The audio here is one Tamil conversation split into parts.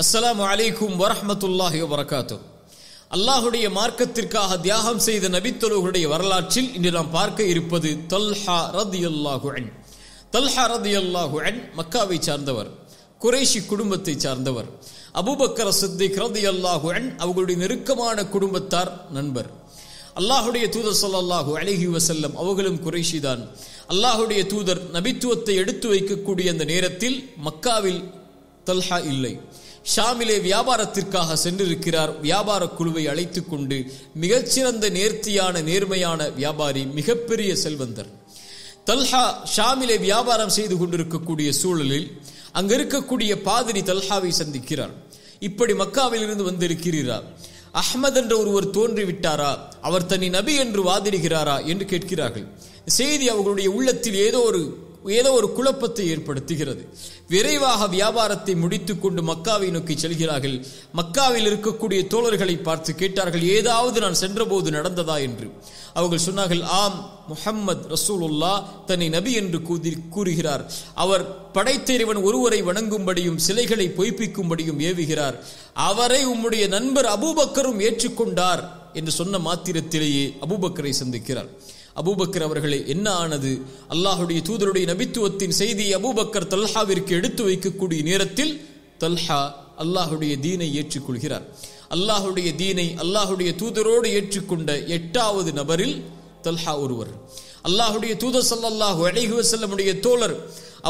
அஸ்ஸலாமு அலைக்கும் வரஹ்மத்துல்லாஹி வபரகாத்துஹ். அல்லாஹுடைய மார்க்கத்திற்காக தியாகம் செய்த நபித்தோழர்களுடைய வரலாற்றில் இன்று நாம் பார்க்க இருப்பது தல்ஹா ரதியல்லாஹு அன்ஹு. தல்ஹா ரதியல்லாஹு அன்ஹு மக்காவை சார்ந்தவர், குறைஷி குடும்பத்தை சார்ந்தவர். அபூபக்கர் சித்திக் ரதியல்லாஹு அன்ஹு அவர்களுடைய நெருக்கமான குடும்பத்தார், நண்பர். அல்லாஹுடைய தூதர் ஸல்லல்லாஹு அலைஹி வஸல்லம் அவர்களும் குறைஷி தான். அல்லாஹுடைய தூதர் நபித்துவத்தை எடுத்து வைக்கக்கூடிய அந்த நேரத்தில் மக்காவில் தல்ஹா இல்லை. ஷாமிலே வியாபாரத்திற்காக சென்றிருக்கிறார். வியாபார குழுவை அழைத்துக் கொண்டு மிகச்சிறந்த நேர்த்தியான நேர்மையான வியாபாரி, மிகப்பெரிய செல்வந்தர். தல்ஹா ஷாமிலே வியாபாரம் செய்து கொண்டிருக்கக்கூடிய சூழலில் அங்க இருக்கக்கூடிய பாதிரி தல்ஹாவை சந்திக்கிறார். இப்படி மக்காவில் இருந்து வந்திருக்கிறார், அஹ்மத் என்ற ஒருவர் தோன்றிவிட்டாரா, அவர் தனி நபி என்று வாதிடுகிறாரா என்று கேட்கிறார்கள். செய்தி அவர்களுடைய உள்ளத்தில் ஏதோ ஒரு குழப்பத்தை ஏற்படுத்துகிறது. விரைவாக வியாபாரத்தை முடித்துக் கொண்டு மக்காவை நோக்கி செல்கிறார்கள். மக்காவில் இருக்கக்கூடிய தோழர்களை பார்த்து கேட்டார்கள், ஏதாவது நான் சென்றபோது நடந்ததா என்று. அவர்கள் சொன்னார்கள், ஆம், முஹம்மது ரசூலுல்லாஹ் தன்னை நபி என்று கூறுகிறார். அவர் படைத்தறிவன் ஒருவரை வணங்கும்படியும் சிலைகளை பொய்ப்பிக்கும்படியும் ஏவுகிறார். அவரை உம்முடைய நண்பர் அபூபக்கரும் ஏற்றுக்கொண்டார் என்று சொன்ன மாத்திரத்திலேயே அபூபக்கரை சந்திக்கிறார். அபூபக்கர் அவர்களே, என்ன ஆனது? அல்லாஹுடைய தூதருடைய நபித்துவத்தின் செய்தியை அபூபக்கர் தல்ஹாவிற்கு எடுத்து வைக்கக்கூடிய நேரத்தில் தல்ஹா அல்லாஹுடைய தீனை ஏற்றுக்கொள்கிறார். அல்லாஹுடைய தீனை அல்லாஹுடைய தூதரோடு ஏற்றுக்கொண்ட 8வது நபரில் தல்ஹா ஒருவர். அல்லாஹுடைய தூதர் ஸல்லல்லாஹு அலைஹி வஸல்லமுடைய தோழர்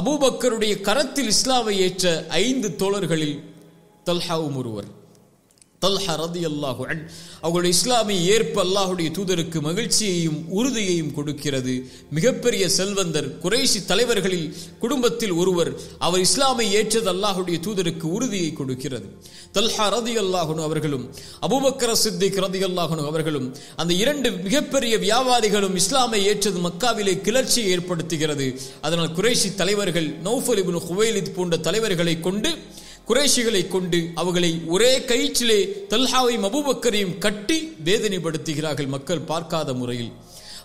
அபூபக்கருடைய கரத்தில் இஸ்லாமை ஏற்ற 5 தோழர்களில் தல்ஹாவும் ஒருவர். தல்ஹா ரதியல்லாஹு அன்ஹு அவர்களுடைய இஸ்லாமை ஏற்ப அல்லாஹுடைய தூதருக்கு மகிழ்ச்சியையும் உறுதியையும் கொடுக்கிறது. மிகப்பெரிய செல்வந்தர், குறைஷி தலைவர்களில் குடும்பத்தில் ஒருவர். அவர் இஸ்லாமை ஏற்றது அல்லாஹுடைய தூதருக்கு உறுதியை கொடுக்கிறது. தல்ஹா ரதியல்லாஹு அன்ஹு அவர்களும் அபூபக்கர் சித்திக் ரதியல்லாஹு அன்ஹு அவர்களும், அந்த 2 மிகப்பெரிய வியாபாரிகளும் இஸ்லாமை ஏற்றது மக்காவிலே கிளர்ச்சியை ஏற்படுத்துகிறது. அதனால் குறைஷி தலைவர்கள் நௌஃபல் இப்னு குவைலித் போன்ற தலைவர்களை கொண்டு, குறைஷிகளை கொண்டு அவர்களை ஒரே கயிற்றிலே தல்ஹாவையும் அபூபக்கரையும் கட்டி வேதனைப்படுத்துகிறார்கள், மக்கள் பார்க்காத முறையில்.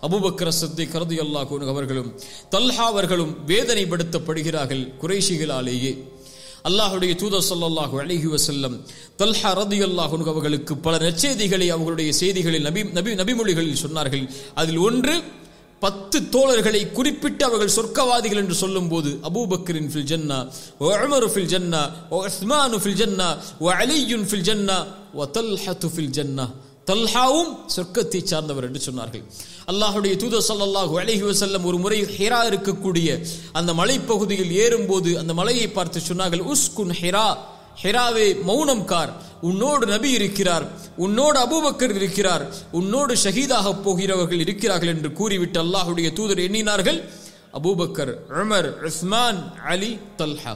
அபூபக்கர் சித்திக் ரலியல்லாஹு அன்ஹு அவர்களும் தல்ஹா அவர்களும் வேதனைப்படுத்தப்படுகிறார்கள் குறைஷிகளாலேயே. அல்லாஹுடைய தூதர் ஸல்லல்லாஹு அலைஹி வஸல்லம் தல்ஹா ரலியல்லாஹு அன்ஹு அவர்களுக்கு பல நற்செய்திகளை அவர்களுடைய செய்திகளில் நபிமொழிகளில் சொன்னார்கள். அதில் ஒன்று, 10 தோழர்களை குறிப்பிட்டு அவர்கள் சொர்க்கவாதிகள் என்று சொல்லும் போது, அபூபக்கரின் ஃபில் ஜன்னா, உமர் ஃபில் ஜன்னா, உஸ்மான் ஃபில் ஜன்னா, அலி ஃபில் ஜன்னா, தல்ஹா ஃபில் ஜன்னா, தல்ஹாவும் சொர்க்கத்தை சார்ந்தவர் என்று சொன்னார்கள். அல்லாஹுடைய தூதர் ஸல்லல்லாஹு அலைஹி வஸல்லம் ஒரு முறை ஹிரா இருக்கக்கூடிய அந்த மலைப்பகுதியில் ஏறும்போது அந்த மலையை பார்த்து சொன்னார்கள், உஸ்குன் ஹிரா, ஹிராவே மௌனம் கார், உன்னோடு நபி இருக்கிறார், உன்னோடு அபூபக்கர் இருக்கிறார், உன்னோடு ஷஹீதாக போகிறவர்கள் இருக்கிறார்கள் என்று கூறிவிட்டு அல்லாஹுடைய தூதர் எண்ணினார்கள், அபூபக்கர், உமர், உஸ்மான், அலி, தல்ஹா.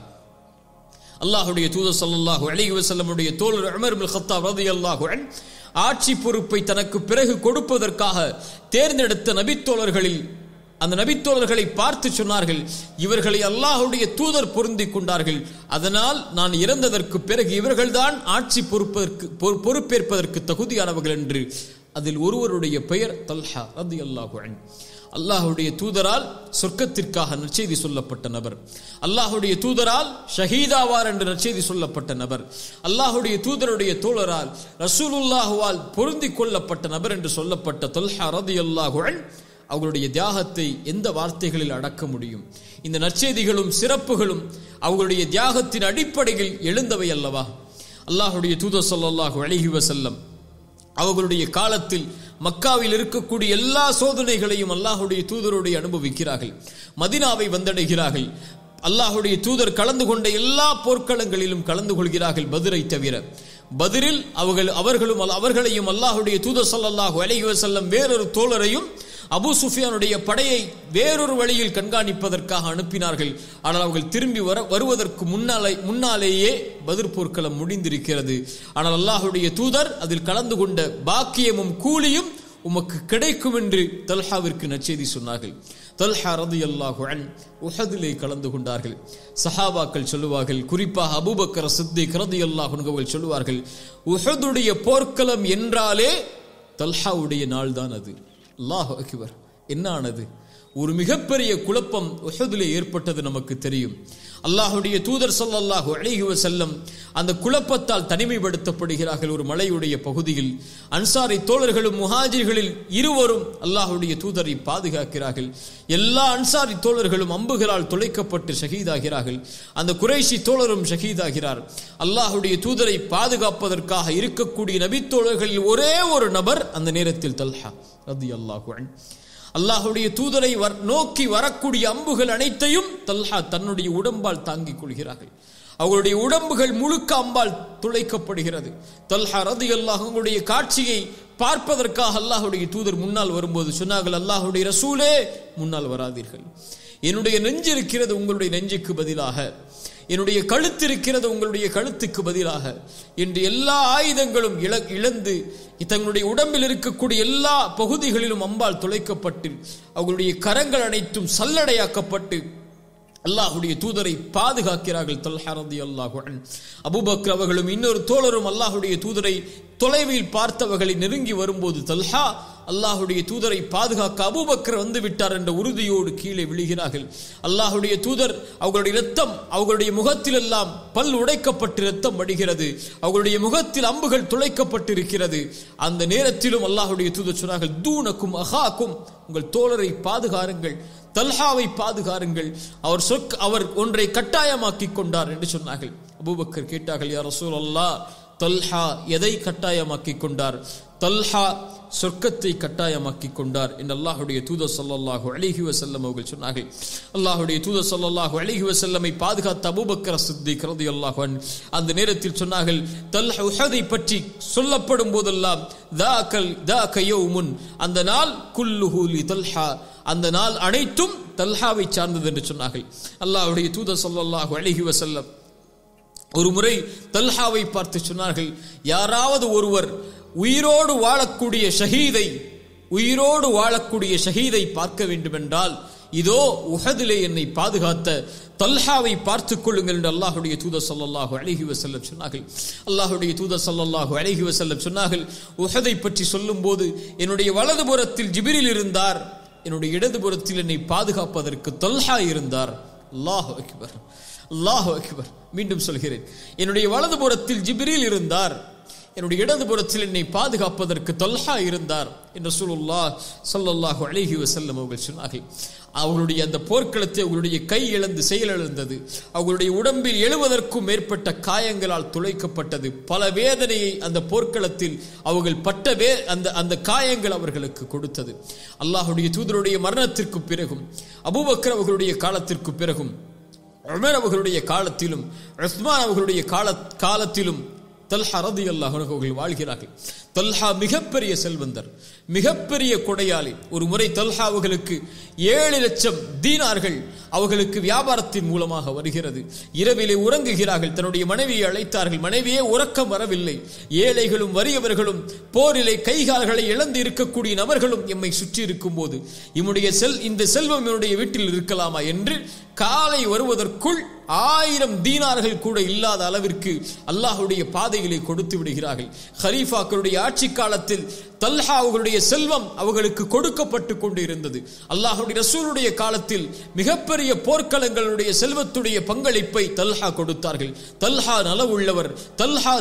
அல்லாஹுடைய தூதர் ஸல்லல்லாஹு அலைஹி வஸல்லமுடைய தோழர் உமர் இப்னு கத்தாப் ரலியல்லாஹு அன்ஹு ஆட்சி பொறுப்பை தனக்கு பிறகு கொடுப்பதற்காக தேர்ந்தெடுத்த நபித்தோழர்களில் அந்த நபித்தோழர்களை பார்த்து சொன்னார்கள், இவர்களை அல்லாஹுடைய தூதர் பொருந்திக் கொண்டார்கள், அதனால் நான் இறந்ததற்கு பிறகு இவர்கள்தான் ஆட்சி பொறுப்பேற்பதற்கு தகுதியானவர்கள் என்று. அதில் ஒருவருடைய பெயர் தல்ஹா ரலியல்லாஹு அன்ஹு. அல்லாஹுடைய தூதரால் சொர்க்கத்திற்காக நற்செய்தி சொல்லப்பட்ட நபர், அல்லாஹுடைய தூதரால் ஷஹீதாவார் என்று நற்செய்தி சொல்லப்பட்ட நபர், அல்லாஹுடைய தூதருடைய தோழரால் ரசூலுல்லாஹுவால் பொருந்திக் கொள்ளப்பட்ட நபர் என்று சொல்லப்பட்ட தல்ஹா ரலியல்லாஹு அன்ஹு அவர்களுடைய தியாகத்தை எந்த வார்த்தைகளில் அடக்க முடியும்? இந்த நற்செய்திகளும் சிறப்புகளும் அவர்களுடைய தியாகத்தின் அடிப்படையில் எழுந்தவை அல்லவா? அல்லாஹுடைய தூதர் ஸல்லல்லாஹு அலைஹி வஸல்லம் அவர்களுடைய காலத்தில் மக்காவில் இருக்கக்கூடிய எல்லா சோதனைகளையும் அல்லாஹுடைய தூதரோடு அனுபவிக்கிறார்கள். மதீனாவை வந்தடைகிறார்கள். அல்லாஹுடைய தூதர் கலந்து கொண்ட எல்லா போர்க்களங்களிலும் கலந்து கொள்கிறார்கள், பத்ரை தவிர. பத்ரில் அவர்களையும் அல்லாஹுடைய தூதர் ஸல்லல்லாஹு அலைஹி வஸல்லம் வேறொரு தோழரையும் அபூ சுஃபியானுடைய படையை வேறொரு வழியில் கண்காணிப்பதற்காக அனுப்பினார்கள். ஆனால் அவர்கள் திரும்பி வருவதற்கு முன்னாலேயே பத்ர் போர்க்களம் முடிந்திருக்கிறது. ஆனால் அல்லாஹுடைய தூதர் அதில் கலந்து கொண்ட பாக்கியமும் கூலியும் உமக்கு கிடைக்கும் என்று தல்ஹாவிற்கு நற்செய்தி சொன்னார்கள். தல்ஹா ரலியல்லாஹு அன்ஹு உஹதிலே கலந்து கொண்டார்கள். சஹாபாக்கள் சொல்லுவார்கள், குறிப்பாக அபூபக்கர் சித்திக் ரலியல்லாஹு அன்ஹு அவர்கள் சொல்லுவார்கள், உஹதுடைய போர்க்களம் என்றாலே தல்ஹாவுடைய நாள் தான் அது. அல்லாஹு அக்பர்! என்ன ஆனது? ஒரு மிகப்பெரிய குழப்பம் உஹதிலே ஏற்பட்டது நமக்கு தெரியும். அல்லாஹ்வுடைய தூதர் ஸல்லல்லாஹு அலைஹி வஸல்லம் அந்த குழப்பத்தால் தனிமைப்படுத்தப்படுகிறார்கள். ஒரு மலையுடைய பகுதியில் அன்சாரி தோழர்களும் முஹாஜிர்களில் இருவரும் அல்லாஹ்வுடைய தூதரை பாதுகாக்கிறார்கள். எல்லா அன்சாரி தோழர்களும் அம்புகளால் துளைக்கப்பட்டு ஷஹீதாகிறார்கள். அந்த குறைஷி தோழரும் ஷஹீதாகிறார். அல்லாஹ்வுடைய தூதரை பாதுகாப்பதற்காக இருக்கக்கூடிய நபி தோழர்களில் ஒரே ஒரு நபர் அந்த நேரத்தில் தல்ஹா ரலியல்லாஹு அன்ஹு. அல்லாஹ்வுடைய தூதரை நோக்கி வரக்கூடிய அம்புகள் அனைத்தையும் தல்ஹா தன்னுடைய உடம்பால் தாங்கிக் கொள்கிறார்கள். அவர்களுடைய உடம்புகள் முழுக்க அம்பால் துளைக்கப்படுகிறது. தல்ஹா ரலியல்லாஹு அன்ஹுடைய காட்சியை பார்ப்பதற்காக அல்லாஹ்வுடைய தூதர் முன்னால் வரும்போது சொன்னார்கள், அல்லாஹ்வுடைய ரசூலே முன்னால் வராதீர்கள். என்னுடைய நெஞ்சு இருக்கிறது உங்களுடைய நெஞ்சுக்கு பதிலாக, என்னுடைய கழுத்து இருக்கிறது உங்களுடைய கழுத்துக்கு பதிலாக என்று எல்லா ஆயுதங்களும் இழந்து தங்களுடைய உடம்பில் இருக்கக்கூடிய எல்லா பகுதிகளிலும் அம்பால் துளைக்கப்பட்டு அவர்களுடைய கரங்கள் அனைத்தும் சல்லடையாக்கப்பட்டு அல்லாஹ்வுடைய தூதரை பாதுகாக்கிறார்கள். தல்ஹா ரலியல்லாஹு அன்ஹு. அபூபக்கர் அவர்களும் இன்னொரு தோழரும் அல்லாஹ்வுடைய தூதரை தொலைவில் பார்த்தவர்களை நெருங்கி வரும்போது தல்ஹா அல்லாஹ்வுடைய தூதரை பாதுகாக்க அபூபக்கர் வந்து விட்டார் என்ற உறுதியோடு கீழே விழுகிறார்கள். அல்லாஹ்வுடைய தூதர் அவர்களுடைய இரத்தம் அவர்களுடைய முகத்தில் எல்லாம் பல் உடைக்கப்பட்டு இரத்தம் வடிகிறது. அவர்களுடைய முகத்தில் அம்புகள் துளைக்கப்பட்டிருக்கிறது. அந்த நேரத்திலும் அல்லாஹ்வுடைய தூதர் சொன்னார்கள், தூனக்கும் அஹாக்கும், உங்கள் தோழரை பாதுகாருங்கள், தல்ஹாவை பாதுகாருங்கள், அவர் ஒன்றை கட்டாயமாக்கி கொண்டார் என்று சொன்னார்கள். அபூபக்கர் கேட்டார்கள், யா ரசூலல்லாஹ், தல்ஹா எதை கட்டாயமாக்கி கொண்டார்? தல்ஹா சொர்க்கத்தை கட்டாயமாக்கி கொண்டார் என்று அல்லாஹ்வுடைய தூதர் ஸல்லல்லாஹு அலைஹி வஸல்லம் அவர்கள் சொன்னார்கள். அல்லாஹ்வுடைய தூதர் ஸல்லல்லாஹு அலைஹி வஸல்லமை பாதுகாத்த அபூபக்கர் சித்திக் ரலியல்லாஹு அன்ஹு அந்த நேரத்தில் சொன்னார்கள், தல்ஹா உஹதை பற்றி சொல்லப்படும் போதெல்லாம் தாக்க யௌமுன், அந்த நாள் குல்லுஹு லி தல்ஹா, அந்த நாள் அனைத்தும் தல்ஹாவை சார்ந்தது என்று சொன்னார்கள். அல்லாஹ்வுடைய தூதர் ஸல்லல்லாஹு அலைஹி வஸல்லம் ஒரு முறை தல்ஹாவை பார்த்து சொன்னார்கள், யாராவது ஒருவர் உயிரோடு வாழக்கூடிய ஷஹீதை பார்க்க வேண்டும் என்றால் இதோ உஹதிலே என்னை பாதுகாத்த தல்ஹாவை பார்த்துக் கொள்ளுங்கள் என்று அல்லாஹ்வுடைய தூதர் ஸல்லல்லாஹு அலைஹி வஸல்லம் சொன்னார்கள். அல்லாஹ்வுடைய தூதர் ஸல்லல்லாஹு அலைஹி வஸல்லம் சொன்னார்கள், உஹதை பற்றி சொல்லும்போது என்னுடைய வலதுபுறத்தில் ஜிப்ரீல் இருந்தார், என்னுடைய இடதுபுறத்தில் என்னை பாதுகாப்பதற்கு தல்ஹா இருந்தார். அல்லாஹு அக்பர், அல்லாஹு அக்பர். மீண்டும் சொல்கிறேன், என்னுடைய வலதுபுறத்தில் ஜிப்ரீல் இருந்தார், என்னுடைய இடதுபுறத்தில் என்னை பாதுகாப்பதற்கு தல்ஹா இருந்தார் என்று ரசூலுல்லாஹ் ஸல்லல்லாஹு அலைஹி வஸல்லம் அவர்கள் சொன்னார்கள். அவர்களுடைய அந்த போர்க்களத்தை அவர்களுடைய கை இழந்து செயலிழந்தது. அவர்களுடைய உடம்பில் 70க்கும் மேற்பட்ட காயங்களால் துளைக்கப்பட்டது. பல வேதனையை அந்த போர்க்களத்தில் அவர்கள் பட்ட அந்த காயங்கள் அவர்களுக்கு கொடுத்தது. அல்லாஹ்வுடைய தூதருடைய மரணத்திற்கு பிறகும், அபூபக்கர் அவர்களுடைய காலத்திற்கு பிறகும், உமர் அவர்களுடைய காலத்திலும், உஸ்மான் அவர்களுடைய காலத்திலும் தல்ஹா ரலியல்லாஹு அன்ஹு அவர்கள் வாழ்கிறார்கள். தல்ஹா மிகப்பெரிய செல்வந்தர், மிகப்பெரிய கொடையாளி. ஒரு முறை தல்ஹா அவர்களுக்கு 7 லட்சம் தீனார்கள் அவர்களுக்கு வியாபாரத்தின் மூலமாக வருகிறது. இரவிலே உறங்குகிறார்கள். தன்னுடைய மனைவியை அழைத்தார்கள். மனைவியே உறக்கம் வரவில்லை. ஏழைகளும் வறியவர்களும் போரிலே கைகால்களை இழந்து இருக்கக்கூடிய நபர்களும் எம்மை சுற்றி இருக்கும் போது இந்த செல்வம் என்னுடைய வீட்டில் இருக்கலாமா என்று காலை வருவதற்குள் 1000 தீனார்கள் கூட இல்லாத அளவிற்கு அல்லாஹ்வுடைய பாதைகளை கொடுத்து விடுகிறார்கள். ஹலீஃபாக்களுடைய ஆட்சி காலத்தில் தல்ஹா அவர்களுடைய செல்வம் அவர்களுக்கு கொடுக்கப்பட்டு கொண்டு இருந்தது. அல்லாஹ்வுடைய ரசூலுடைய காலத்தில் மிகப்பெரிய போர்க்களங்களுடைய செல்வத்துடைய பங்களிப்பை தல்ஹா கொடுத்தார்கள். தல்ஹா நலவுள்ளவர், தல்ஹா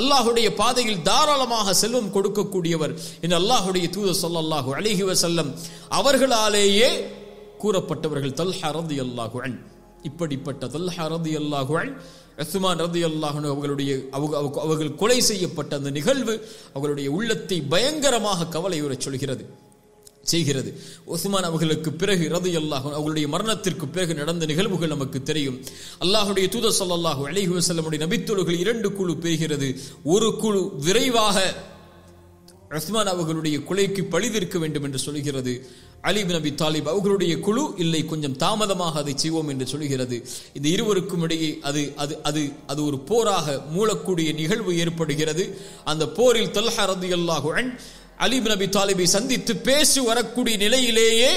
அல்லாஹ்வுடைய பாதையில் தாராளமாக செல்வம் கொடுக்கக்கூடியவர் என்று அல்லாஹ்வுடைய தூதர் ஸல்லல்லாஹு அலைஹி வஸல்லம் அவர்களாலேயே கூறப்பட்டவர்கள் தல்ஹா ரலியல்லாஹு அன்ஹு. இப்படிப்பட்ட தல்ஹா ரலியல்லாஹு அன்ஹு, உஸ்மான் ரலியல்லாஹு அன்ஹு அவர்கள் கொலை செய்யப்பட்ட அந்த நிகழ்வு அவர்களுடைய உள்ளத்தை பயங்கரமாக கவலையுறச் செய்கிறது. உஸ்மான் அவர்களுக்கு பிறகு ரலியல்லாஹு அன்ஹு அவர்களுடைய மரணத்திற்கு பிறகு நடந்த நிகழ்வுகள் நமக்கு தெரியும். அல்லாஹ்வுடைய தூதர் ஸல்லல்லாஹு அலைஹி வஸல்லமுடைய நபித்தோழர்கள் 2 குழு பிரிகிறது. ஒரு குழு விரைவாக உஸ்மான் அவர்களுடைய கொலைக்கு பழிதீர்க்க வேண்டும் என்று சொல்கிறது. அலி இப்னு அபி தாலிப் அவர்களுடைய குழு இல்லை, கொஞ்சம் தாமதமாக அதை செய்வோம் என்று சொல்கிறது. இந்த இருவருக்கும் இடையே அது ஒரு போராக மூலக்கூடிய நிகழ்வு ஏற்படுகிறது. அந்த போரில் தல்ஹா ரலியல்லாஹு அன்ஹு அலி இப்னு அபி தாலிபை சந்தித்து பேசி வரக்கூடிய நிலையிலேயே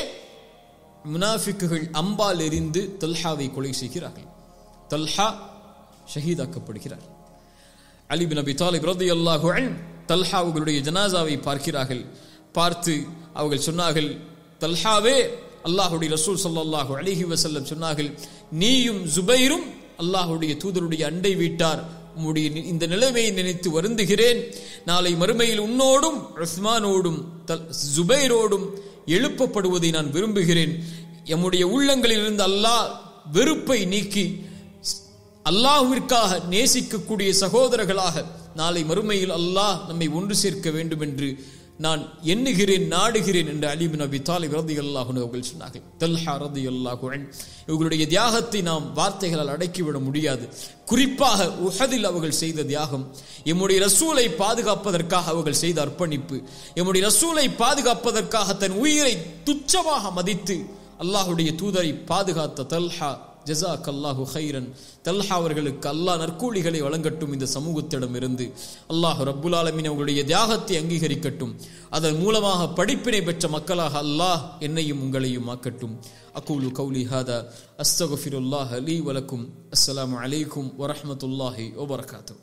முனாஃபிக்குகள் அம்பால் எறிந்து தல்ஹாவை கொலை செய்கிறார்கள். தல்ஹா ஷஹீதாக்கப்படுகிறார். அலி இப்னு அபி தாலிப் ரலியல்லாஹு அன்ஹு தல்ஹா அவர்களுடைய ஜனாசாவை பார்க்கிறார்கள். பார்த்து அவர்கள் சொன்னார்கள், தல்ஹாவே, அல்லாஹ்வுடைய ரசூல் ஸல்லல்லாஹு அலைஹி வஸல்லம் சொன்னார்கள், நீயும் ஜுபைரும் அல்லாஹ்வுடைய தூதருடைய அண்டை வீட்டார், உம்முடைய இந்த நிலைமையை நினைத்து வருந்துகிறேன். நாளை மறுமையில் உன்னோடும் உஸ்மானோடும் ஜுபைரோடும் எழுப்பப்படுவதை நான் விரும்புகிறேன். எம்முடைய உள்ளங்களில் இருந்து அல்லாஹ் வெறுப்பை நீக்கி அல்லாஹ்விற்காக நேசிக்கக்கூடிய சகோதரர்களாக நாளை மறுமையில் அல்லாஹ் நம்மை ஒன்று சேர்க்க வேண்டும் என்று நான் எண்ணுகிறேன், நாடுகிறேன் என்று அலி பின் அபி தாலிப் ரலியல்லாஹு அன்ஹு அவர்கள் சொன்னார்கள். தல்ஹா ரலியல்லாஹு அன்ஹு இவர்களுடைய தியாகத்தை நாம் வார்த்தைகளால் அடக்கிவிட முடியாது. குறிப்பாக உஹதில் அவர்கள் செய்த தியாகம், எம்முடைய ரசூலை பாதுகாப்பதற்காக அவர்கள் செய்த அர்ப்பணிப்பு, எம்முடைய ரசூலை பாதுகாப்பதற்காக தன் உயிரை துச்சமாக மதித்து அல்லாஹ்வுடைய தூதரை பாதுகாத்த தல்ஹா, ஜஸாக்கல்லாஹு கைரன். தல்ஹா அவர்களுக்கு அல்லாஹ் நற்கூலிகளை வழங்கட்டும். இந்த சமூகத்திடம் இருந்து அல்லாஹ் ரப்புல் ஆலமீன் அவர்களுடைய தியாகத்தை அங்கீகரிக்கட்டும். அதன் மூலமாக படிப்பினை பெற்ற மக்களாக அல்லாஹ் என்னையும் உங்களையும் ஆக்கட்டும். அகூலு கௌலி ஹாதா அஸ்தக்ஃபிருல்லாஹ லீ வலக்கும். அஸ்ஸலாமு அலைக்கும் வரஹ்மத்துல்லாஹி வபரகாத்துஹு.